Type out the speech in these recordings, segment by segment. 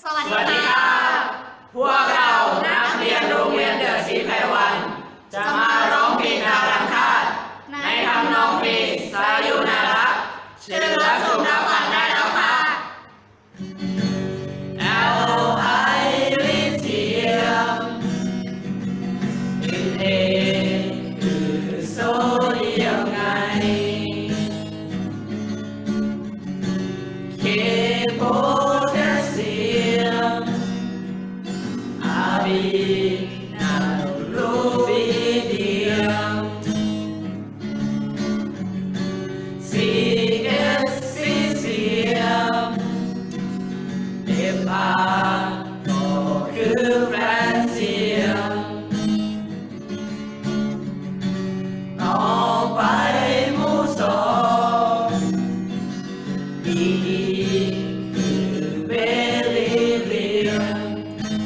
สวัส สวัส ดี ดีค ค่ะ รับพวกเรานักเรียนโรงเรียนเดอะศรีไพวันจะมาร้องเพลงดาวดังคาดในทำนองเพลงสายุนารักเชิญรับชมรับฟังได้แล้วค่ะ L.I. ลิเทียม N.A. คือโซเดียมไง Kโพแทสเซียม R.B. นาโรบิเดียม C.S. ซีเซียม F.R. ก็คือแฟรนเซียมต่อไปหมู่สอง E คือเบลิเรียม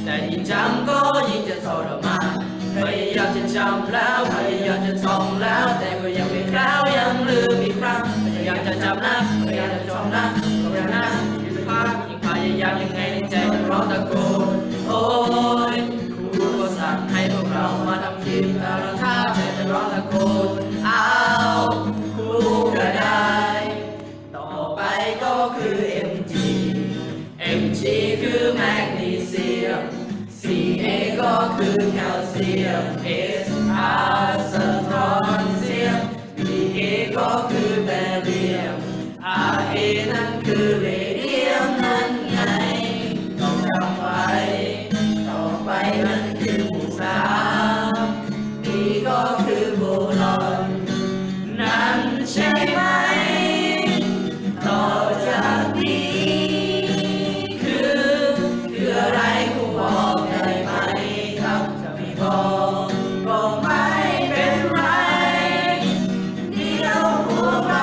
แต่ยิ่งจำก็ยิ่งจะทรมานพยายามจะจำแล้วพยายามจะท่องแล้วแต่ก็ยังไม่คราวยังลืมอีกครั้งพยายามจะจำนะพยายามจะท่องนะก็ยังนะยิ่งพายิ่งพยายามยังไงในใจมันร้องตะโกนโอ้ยครูก็สั่งให้พวกเรามาทำคลิปแต่เราท่าแต่จะร้องตะโกนอ้าวครูก็ได้ต่อไปก็คือ MG Mg คือแมกนีเซียม Ca ก็คือแคลเซียม Sr สตรอนเซียม Ba ก็คือแบเรียม Ra นั่นคือเรเดียมนั่นไงต้องจำไว้ต่อไปนั่นคือหมู่สาม นี่ก็คือโบรอนนั่นใช่ไหมต่อจากนี้คืออะไรครูบอกได้ไหมครับจะไม่บอกก็ไม่เป็นไรเดี๋ยวพวกเ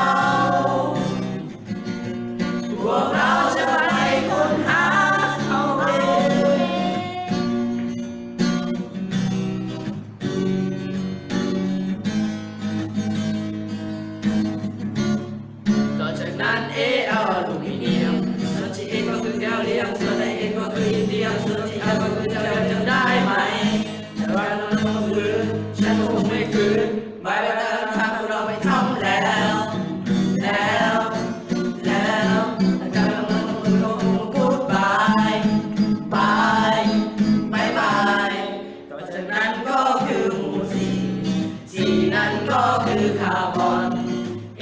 ราจะไปค้นหาเอาเองต่อจากนั้น Al อลูมิเนียมส่วน Ga ก็คือแกลเลียมส่วน Na ก็คืออินเดียมส่วน Ti ก็คือเจริญจำได้ไหมแต่ว่าเราต้องฝืนฉันก็คงไม่ฝืนบายบายแล้วทางพวกเราไปทำแล้วอาจารย์เราต้องพูดบายบายต่อจากนั้นก็คือหมู่สี่นั่นก็คือคาร์บอน Si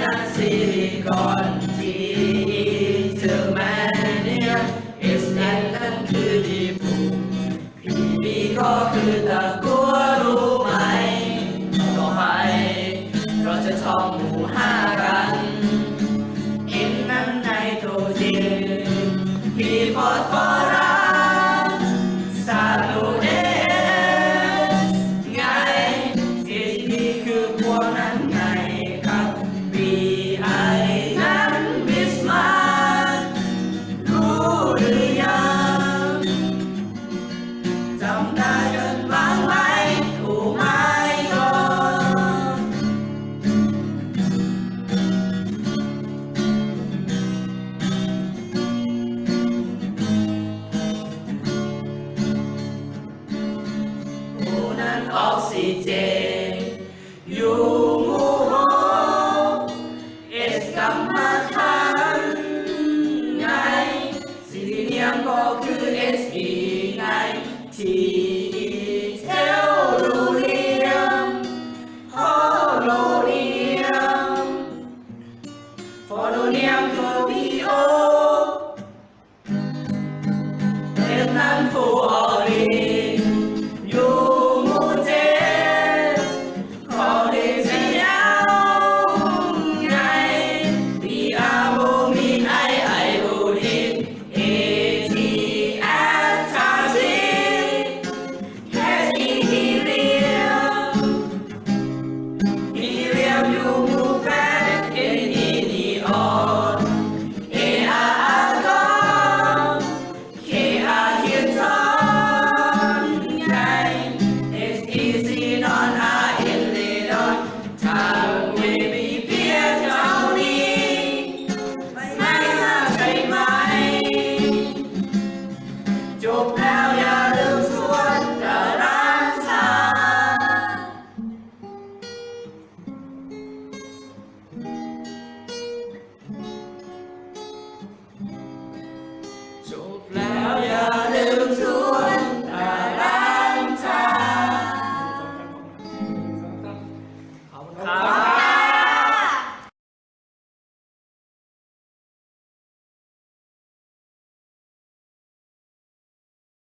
นั้นซิลิคอน Te เจอแมเนียม Sn นั่นคือดีบุก Pb ก็คือตะกั่วรู้ไหมต่อไปเราจะท่องหมู่ห้ากัน N นั้นไนโตรเจน P ฟอสฟอรัสซาลูเอสไง Ap คือพวกนั้นไงครับ Bi นั้นบิสมาร์ทรู้หรือยังจำได้กันบ้างไหมถูกไหมก่อนหมู่นั้นออกซิเจนอยู่หมู่หก S กัมมันถันไงซิลิเนียมก็คือ Se ไง Te เทลลูเนียมโพโลเนียมคือ